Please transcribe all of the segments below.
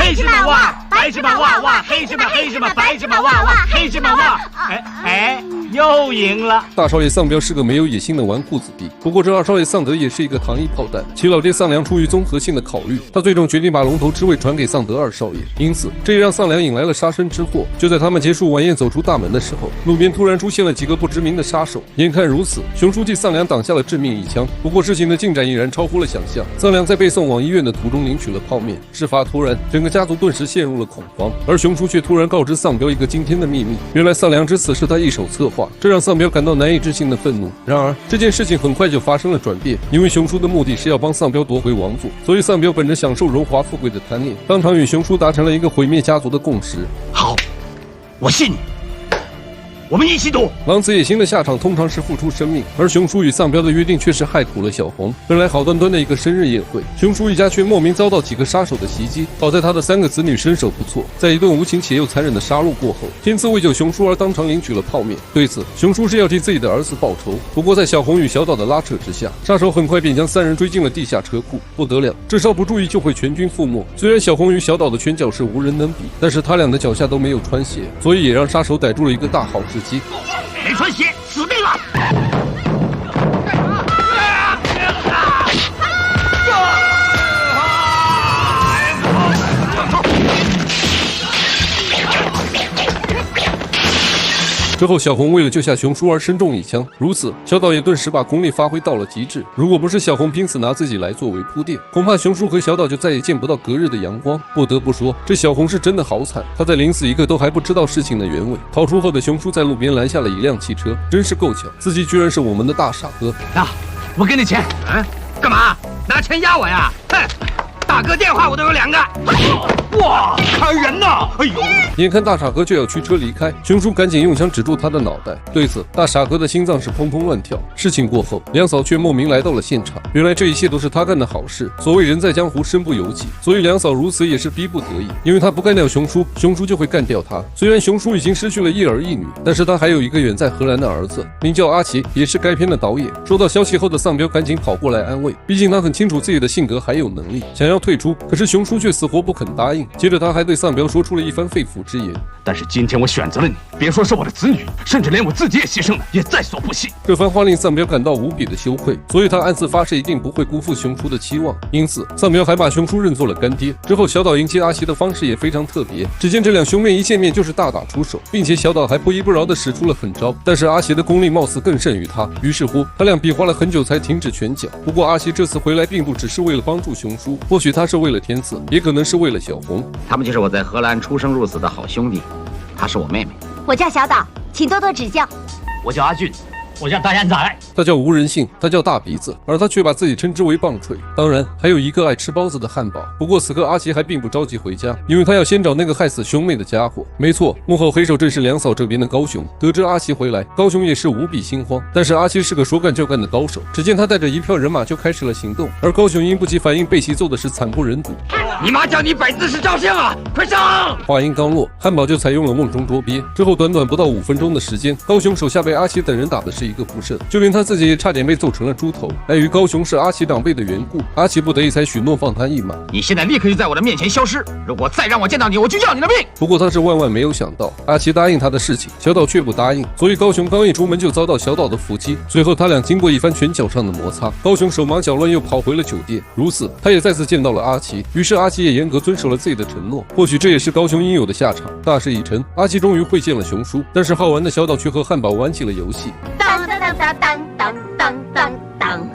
黑芝麻哇，白芝麻哇哇，黑芝麻白芝麻哇哇，黑芝麻哇。又赢了。大少爷丧彪是个没有野心的纨绔子弟，不过这二少爷丧德也是一个糖衣炮弹。其老爹丧良出于综合性的考虑，他最终决定把龙头之位传给丧德二少爷，因此这也让丧良引来了杀身之祸。就在他们结束晚宴走出大门的时候，路边突然出现了几个不知名的杀手。眼看如此，熊书记丧良挡下了致命一枪。不过事情的进展已然超乎了想象，丧良在被送往医院的途中领取了泡面。事发突然，整个家族顿时陷入了恐慌，而熊叔却突然告知丧彪一个惊天的秘密，原来丧良之死是他一手策划，这让丧彪感到难以置信的愤怒。然而这件事情很快就发生了转变，因为熊叔的目的是要帮丧彪夺回王座，所以丧彪本着享受荣华富贵的贪念，当场与熊叔达成了一个毁灭家族的共识。好，我信你，我们一起赌。狼子野心的下场通常是付出生命，而熊叔与丧彪的约定却是害苦了小红。本来好端端的一个生日宴会，熊叔一家却莫名遭到几个杀手的袭击。好在他的3个子女身手不错，在一顿无情且又残忍的杀戮过后，天赐为救熊叔而当场领取了泡面。对此，熊叔是要替自己的儿子报仇。不过在小红与小岛的拉扯之下，杀手很快便将3人追进了地下车库。不得了，这稍不注意就会全军覆没。虽然小红与小岛的拳脚是无人能比，但是他俩的脚下都没有穿鞋，所以也让杀手逮住了一个大好时机。没穿鞋，死定了！之后，小红为了救下熊叔而身中一枪，如此，小岛也顿时把功力发挥到了极致。如果不是小红拼死拿自己来作为铺垫，恐怕熊叔和小岛就再也见不到隔日的阳光。不得不说，这小红是真的好惨，她在临死一刻都还不知道事情的原委。逃出后的熊叔在路边拦下了一辆汽车，真是够巧，司机居然是我们的大傻哥。我给你钱，干嘛？拿钱压我呀？哼！大哥电话我都有2个。哇，砍人呐！哎呦！眼看大傻哥就要驱车离开，熊叔赶紧用枪指住他的脑袋。对此，大傻哥的心脏是砰砰乱跳。事情过后，梁嫂却莫名来到了现场。原来这一切都是他干的好事。所谓人在江湖身不由己，所以梁嫂如此也是逼不得已。因为他不干掉熊叔，熊叔就会干掉他。虽然熊叔已经失去了一儿一女，但是他还有一个远在荷兰的儿子，名叫阿奇，也是该片的导演。收到消息后的丧彪赶紧跑过来安慰，毕竟他很清楚自己的性格还有能力，想要退出，可是熊叔却死活不肯答应。接着他还对丧彪说出了一番肺腑之言。但是今天我选择了你，别说是我的子女，甚至连我自己也牺牲了，也在所不惜。这番话令丧彪感到无比的羞愧，所以他暗自发誓一定不会辜负熊叔的期望。因此，丧彪还把熊叔认作了干爹。之后，小岛迎接阿奇的方式也非常特别。只见这两兄妹一见面就是大打出手，并且小岛还不依不饶地使出了狠招。但是阿奇的功力貌似更胜于他，于是乎，他俩比划了很久才停止拳脚。不过阿奇这次回来并不只是为了帮助熊叔，或许他是为了天赐，也可能是为了小红。他们就是我在荷兰出生入死的好兄弟，她是我妹妹。我叫小岛，请多多指教。我叫阿俊，我叫大燕仔。他叫无人性，他叫大鼻子，而他却把自己称之为棒槌。当然，还有一个爱吃包子的汉堡。不过此刻阿奇还并不着急回家，因为他要先找那个害死兄妹的家伙。没错，幕后黑手正是梁嫂这边的高雄。得知阿奇回来，高雄也是无比心慌。但是阿奇是个说干就干的高手，只见他带着一票人马就开始了行动。而高雄因不及反应，被其揍的是惨不忍睹。你妈叫你摆姿势照相啊！快上！话音刚落，汉堡就采用了瓮中捉鳖。之后短短不到5分钟的时间，高雄手下被阿奇等人打的是一个不剩，就连他自己也差点被揍成了猪头。碍于高雄是阿奇长辈的缘故，阿奇不得已才许诺放他一马。你现在立刻就在我的面前消失，如果再让我见到你，我就要你的命！不过他是万万没有想到，阿奇答应他的事情，小岛却不答应，所以高雄刚一出门就遭到小岛的伏击。随后他俩经过一番拳脚上的摩擦，高雄手忙脚乱又跑回了酒店。如此，他也再次见到了阿奇，于是阿奇也严格遵守了自己的承诺。或许这也是高雄应有的下场。大事已成，阿奇终于会见了熊叔，但是好玩的小岛却和汉堡玩起了游戏。当当当当当当当当当。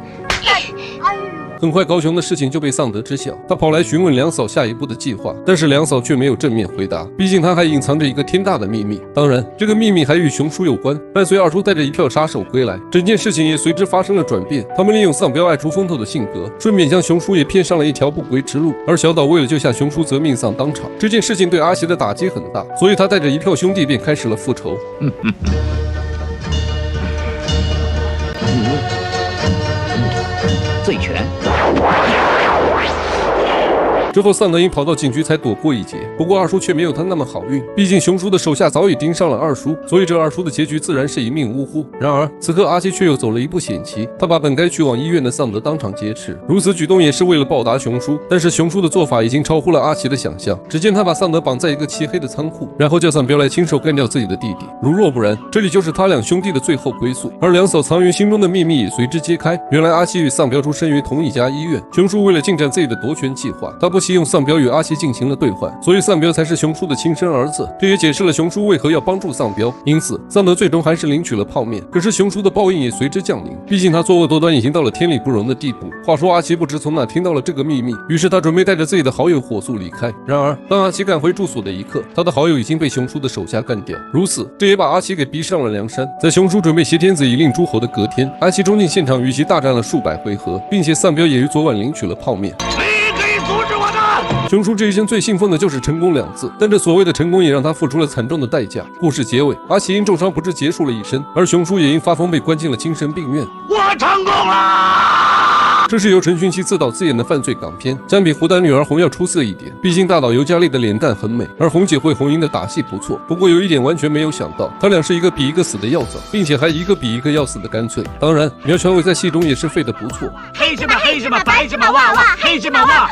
很快，高雄的事情就被丧德知晓，他跑来询问梁嫂下一步的计划，但是梁嫂却没有正面回答，毕竟他还隐藏着一个天大的秘密。当然，这个秘密还与熊叔有关。伴随二叔带着一票杀手归来，整件事情也随之发生了转变。他们利用丧彪爱出风头的性格，顺便将熊叔也骗上了一条不归之路。而小岛为了救下熊叔，则命丧当场。这件事情对阿奇的打击很大，所以他带着一票兄弟便开始了复仇。醉拳。之后丧德因跑到警局才躲过一劫，不过二叔却没有他那么好运，毕竟熊叔的手下早已盯上了二叔，所以这二叔的结局自然是一命呜呼。然而此刻阿奇却又走了一步险棋，他把本该去往医院的丧德当场劫持，如此举动也是为了报答熊叔，但是熊叔的做法已经超乎了阿奇的想象。只见他把丧德绑在一个漆黑的仓库，然后叫丧彪来亲手干掉自己的弟弟，如若不然，这里就是他两兄弟的最后归宿。而两嫂藏于心中的秘密也随之揭开，原来阿奇与丧彪出身于同一家医院，熊叔为了进展自己的夺权计划，他不惜用丧彪与阿奇进行了兑换，所以丧彪才是熊叔的亲生儿子，这也解释了熊叔为何要帮助丧彪。因此丧德最终还是领取了泡面，可是熊叔的报应也随之降临，毕竟他作恶多端已经到了天理不容的地步。话说阿奇不知从哪听到了这个秘密，于是他准备带着自己的好友火速离开。然而当阿奇赶回住所的一刻，他的好友已经被熊叔的手下干掉，如此这也把阿奇给逼上了梁山。在熊叔准备挟天子以令诸侯的隔天，阿奇冲进现场与其大战了数百回合，并且丧彪也于昨晚领取了泡面。谁可以阻止我的？熊叔这一生最信奉的就是成功2字，但这所谓的成功也让他付出了惨重的代价。故事结尾，阿奇因重伤不治结束了一生，而熊叔也因发疯被关进了精神病院。我成功了！这是由陈勋奇自导自演的犯罪港片，相比胡丹女儿红要出色一点，毕竟大导尤佳丽的脸蛋很美，而红姐会红英的打戏不错。不过有一点完全没有想到，他俩是一个比一个死的要早，并且还一个比一个要死的干脆。当然苗侨伟在戏中也是废得不错。黑什么黑什么白什么哇哇，黑什么哇